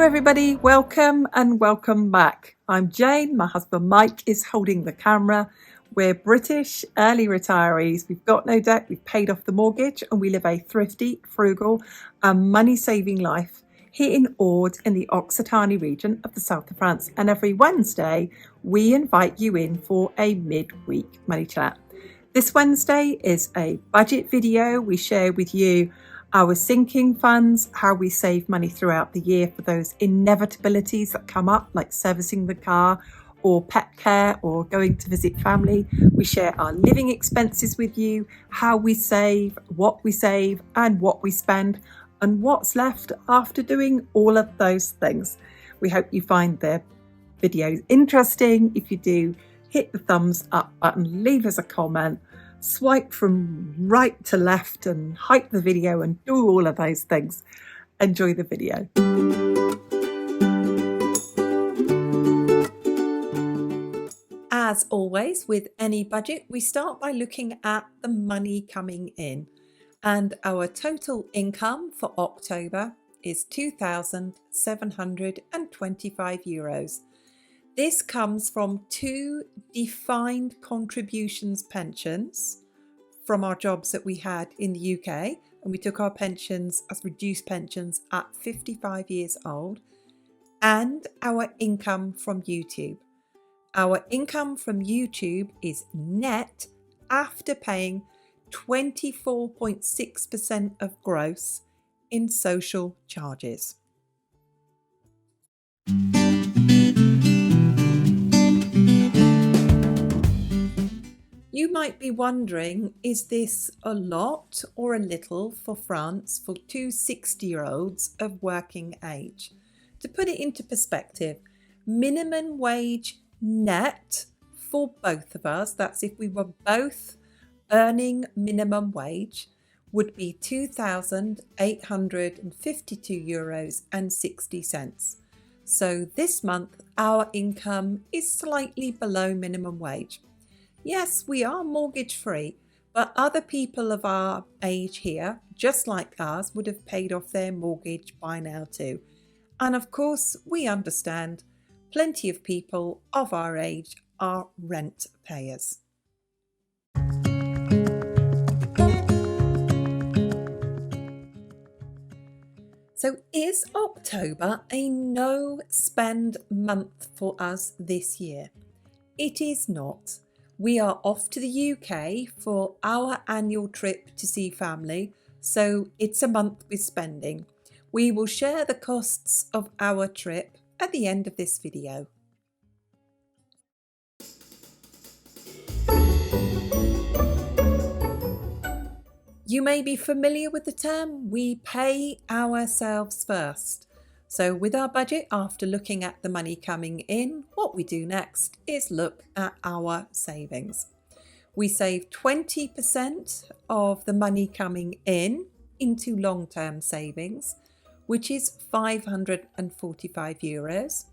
everybody, welcome and welcome back. I'm Jane, my husband Mike is holding the camera. We're British early retirees, we've got no debt, we've paid off the mortgage and we live a thrifty, frugal and money-saving life here in Aude in the Occitanie region of the south of France. And every Wednesday we invite you in for a mid-week money chat. This Wednesday is a budget video. We share with you our sinking funds, how we save money throughout the year for those inevitabilities that come up, like servicing the car or pet care or going to visit family. We share our living expenses with you, how we save, and what we spend, and what's left after doing all of those things. We hope you find the videos interesting. If you do, hit the thumbs up button, leave us a comment, swipe from right to left and hype the video and do all of those things. Enjoy the video. As always, with any budget, we start by looking at the money coming in. And our total income for October is €2,725. This comes from two defined contributions pensions from our jobs that we had in the UK, and we took our pensions as reduced pensions at 55 years old, and our income from YouTube. Our income from YouTube is net after paying 24.6% of gross in social charges. You might be wondering, is this a lot or a little for France for two 60-year-olds of working age? To put it into perspective, minimum wage net for both of us, that's if we were both earning minimum wage, would be €2,852.60. So this month our income is slightly below minimum wage. Yes, we are mortgage free, but other people of our age here, just like us, would have paid off their mortgage by now too. And of course, we understand plenty of people of our age are rent payers. So is October a no-spend month for us this year? It is not. We are off to the UK for our annual trip to see family, so it's a month with spending. We will share the costs of our trip at the end of this video. You may be familiar with the term, we pay ourselves first. So with our budget, after looking at the money coming in, what we do next is look at our savings. We save 20% of the money coming in into long-term savings, which is €545.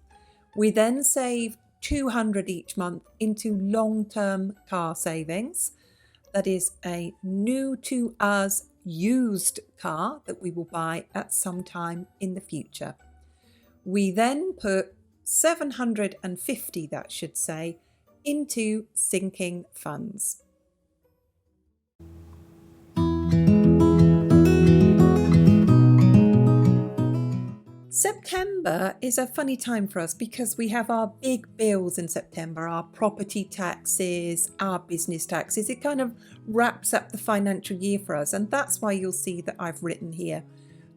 We then save €200 each month into long-term car savings. That is a new to us used car that we will buy at some time in the future. We then put 750, that should say, into sinking funds. September is a funny time for us because we have our big bills in September, our property taxes, our business taxes. It kind of wraps up the financial year for us, and that's why you'll see that I've written here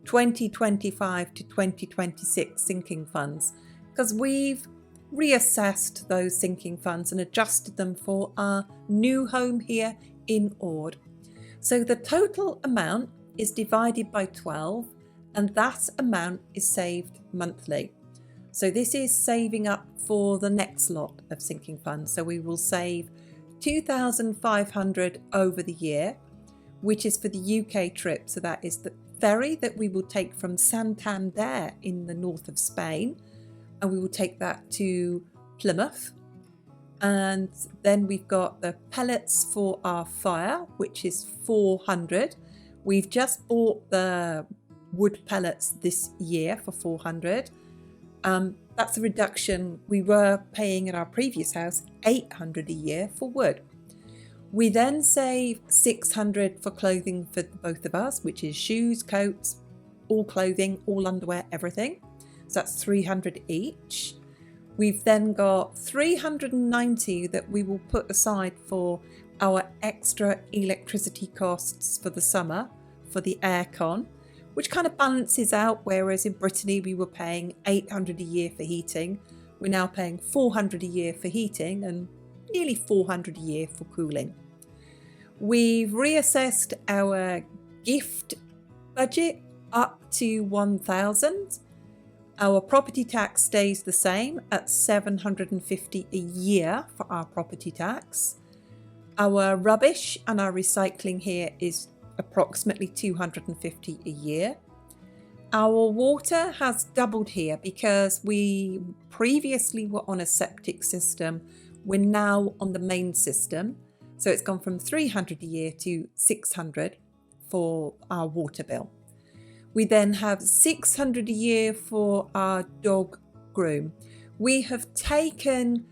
2025 to 2026 sinking funds, because we've reassessed those sinking funds and adjusted them for our new home here in Aude. So the total amount is divided by 12, and that amount is saved monthly. So this is saving up for the next lot of sinking funds. So we will save 2,500 over the year, which is for the UK trip. So that is the ferry that we will take from Santander in the north of Spain, and we will take that to Plymouth. And then we've got the pellets for our fire, which is 400. We've just bought the wood pellets this year for 400. That's a reduction. We were paying at our previous house $800 a year for wood. We then save $600 for clothing for both of us, which is shoes, coats, all clothing, all underwear, everything. So that's $300 each. We've then got $390 that we will put aside for our extra electricity costs for the summer for the aircon, which kind of balances out, whereas in Brittany we were paying $800 a year for heating. We're now paying $400 a year for heating and nearly $400 a year for cooling. We've reassessed our gift budget up to $1,000. Our property tax stays the same at $750 a year for our property tax. Our rubbish and our recycling here is approximately $250 a year. Our water has doubled here because we previously were on a septic system. We're now on the main system. So it's gone from $300 a year to $600 for our water bill. We then have $600 a year for our dog groom. We have taken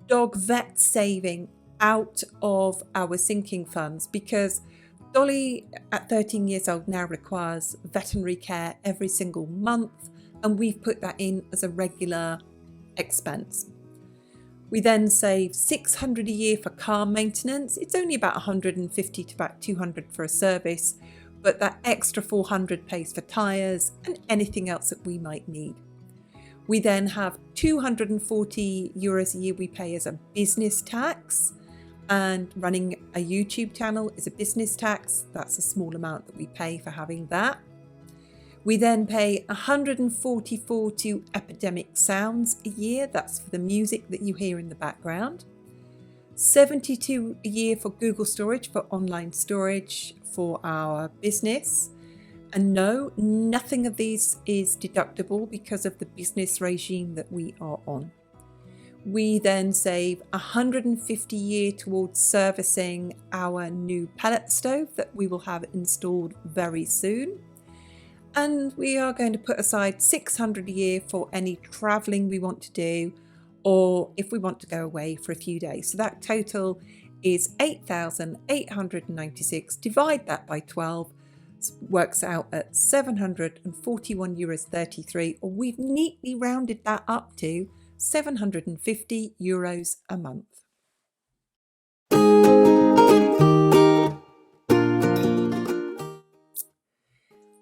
dog vet saving out of our sinking funds because Dolly at 13 years old now requires veterinary care every single month, and we've put that in as a regular expense. We then save $600 a year for car maintenance. It's only about $150 to about $200 for a service, but that extra $400 pays for tyres and anything else that we might need. We then have €240 a year we pay as a business tax, and running a YouTube channel is a business tax. That's a small amount that we pay for having that. We then pay $144 to Epidemic Sounds a year. That's for the music that you hear in the background. $72 a year for Google Storage for online storage for our business. And no, nothing of these is deductible because of the business regime that we are on. We then save $150 a year towards servicing our new pellet stove that we will have installed very soon. And we are going to put aside $600 a year for any travelling we want to do, or if we want to go away for a few days. So that total is €8,896. Divide that by 12, works out at €741.33, or we've neatly rounded that up to €750 a month.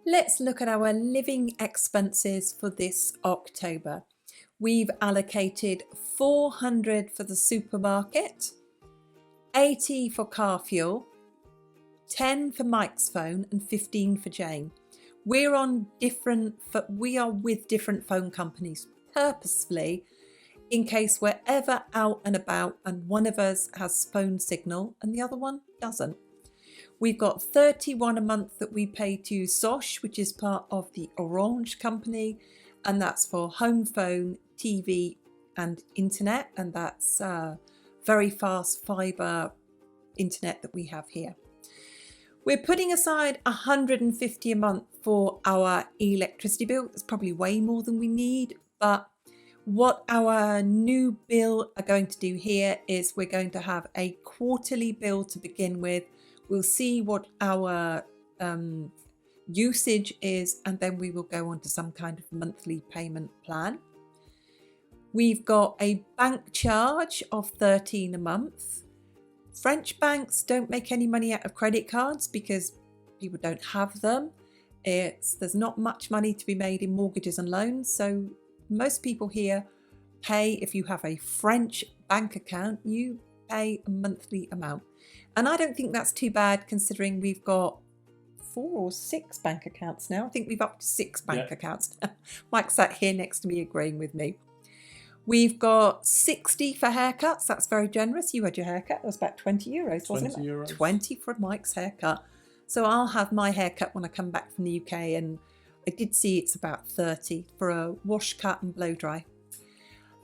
Let's look at our living expenses for this October. We've allocated $400 for the supermarket, $80 for car fuel, $10 for Mike's phone, and $15 for Jane. We are with different phone companies purposefully in case we're ever out and about and one of us has phone signal and the other one doesn't. We've got $31 a month that we pay to Sosh, which is part of the Orange company, and that's for home phone, TV and internet, and that's very fast fibre internet that we have here. We're putting aside $150 a month for our electricity bill. It's probably way more than we need, but what our new bill are going to do here is we're going to have a quarterly bill to begin with. We'll see what our usage is, and then we will go on to some kind of monthly payment plan. We've got a bank charge of $13 a month. French banks don't make any money out of credit cards because people don't have them. There's not much money to be made in mortgages and loans, so most people here pay, if you have a French bank account, you pay a monthly amount. And I don't think that's too bad considering we've got 4 or 6 bank accounts now. I think we've up to 6 bank accounts. Mike sat here next to me agreeing with me. We've got 60 for haircuts. That's very generous. You had your haircut. It was about €20, wasn't it? €20. 20 for Mike's haircut. So I'll have my haircut when I come back from the UK, and I did see it's about 30 for a wash, cut and blow dry.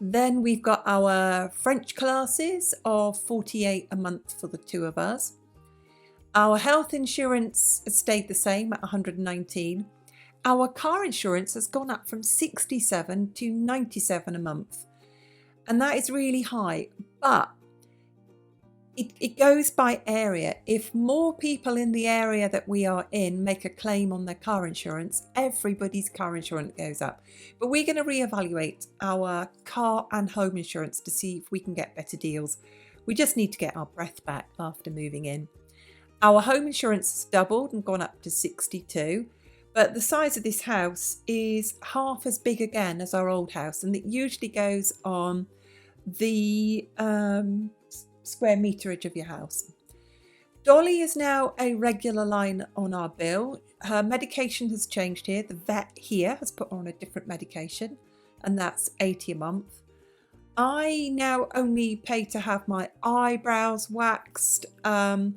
Then we've got our French classes of $48 a month for the 2 of us. Our health insurance has stayed the same at $119, our car insurance has gone up from 67 to 97 a month. And that is really high, but it goes by area. If more people in the area that we are in make a claim on their car insurance, everybody's car insurance goes up. But we're going to reevaluate our car and home insurance to see if we can get better deals. We just need to get our breath back after moving in. Our home insurance has doubled and gone up to 62, but the size of this house is half as big again as our old house, and it usually goes on the square meterage of your house. Dolly is now a regular line on our bill. Her medication has changed here. The vet here has put her on a different medication, and that's 80 a month. I now only pay to have my eyebrows waxed, and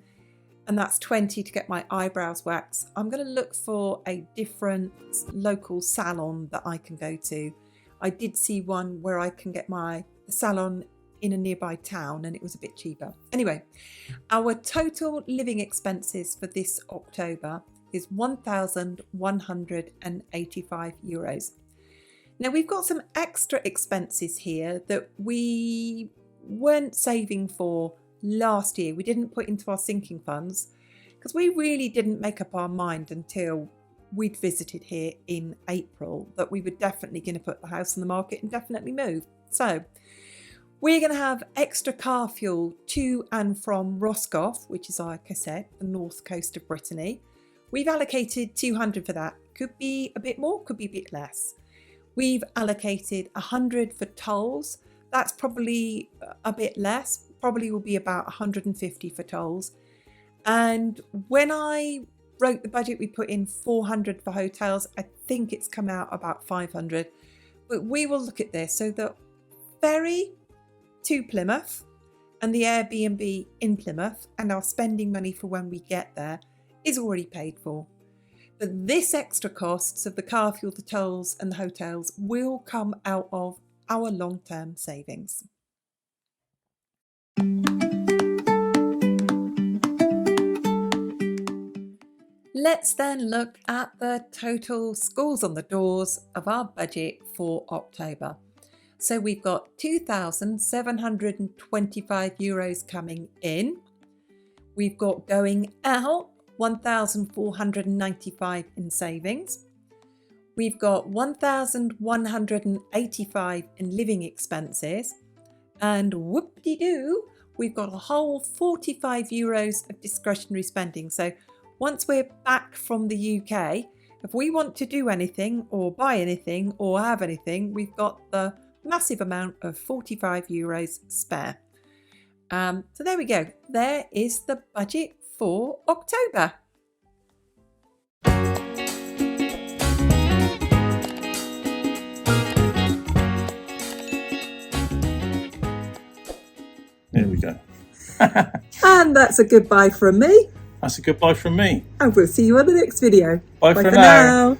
that's 20 to get my eyebrows waxed. I'm going to look for a different local salon that I can go to. I did see one where I can get my salon in a nearby town, and it was a bit cheaper. Anyway, our total living expenses for this October is €1,185. Now we've got some extra expenses here that we weren't saving for last year. We didn't put into our sinking funds because we really didn't make up our mind until we'd visited here in April that we were definitely going to put the house on the market and definitely move. So we're going to have extra car fuel to and from Roscoff, which is, like I said, the north coast of Brittany. We've allocated 200 for that. Could be a bit more, could be a bit less. We've allocated 100 for tolls. That's probably a bit less, probably will be about 150 for tolls. And when I wrote the budget, we put in 400 for hotels. I think it's come out about 500. But we will look at this. So the ferry to Plymouth and the Airbnb in Plymouth and our spending money for when we get there is already paid for. But this extra costs of the car fuel, the tolls and the hotels will come out of our long-term savings. Let's then look at the total scores on the doors of our budget for October. So we've got €2,725 coming in. We've got going out €1,495 in savings. We've got €1,185 in living expenses. And whoop-de-doo, we've got a whole €45 of discretionary spending. So once we're back from the UK, if we want to do anything or buy anything or have anything, we've got the massive amount of €45 spare. So there we go. There is the budget for October. There we go. And that's a goodbye from me. That's a goodbye from me. And we'll see you on the next video. Bye for now.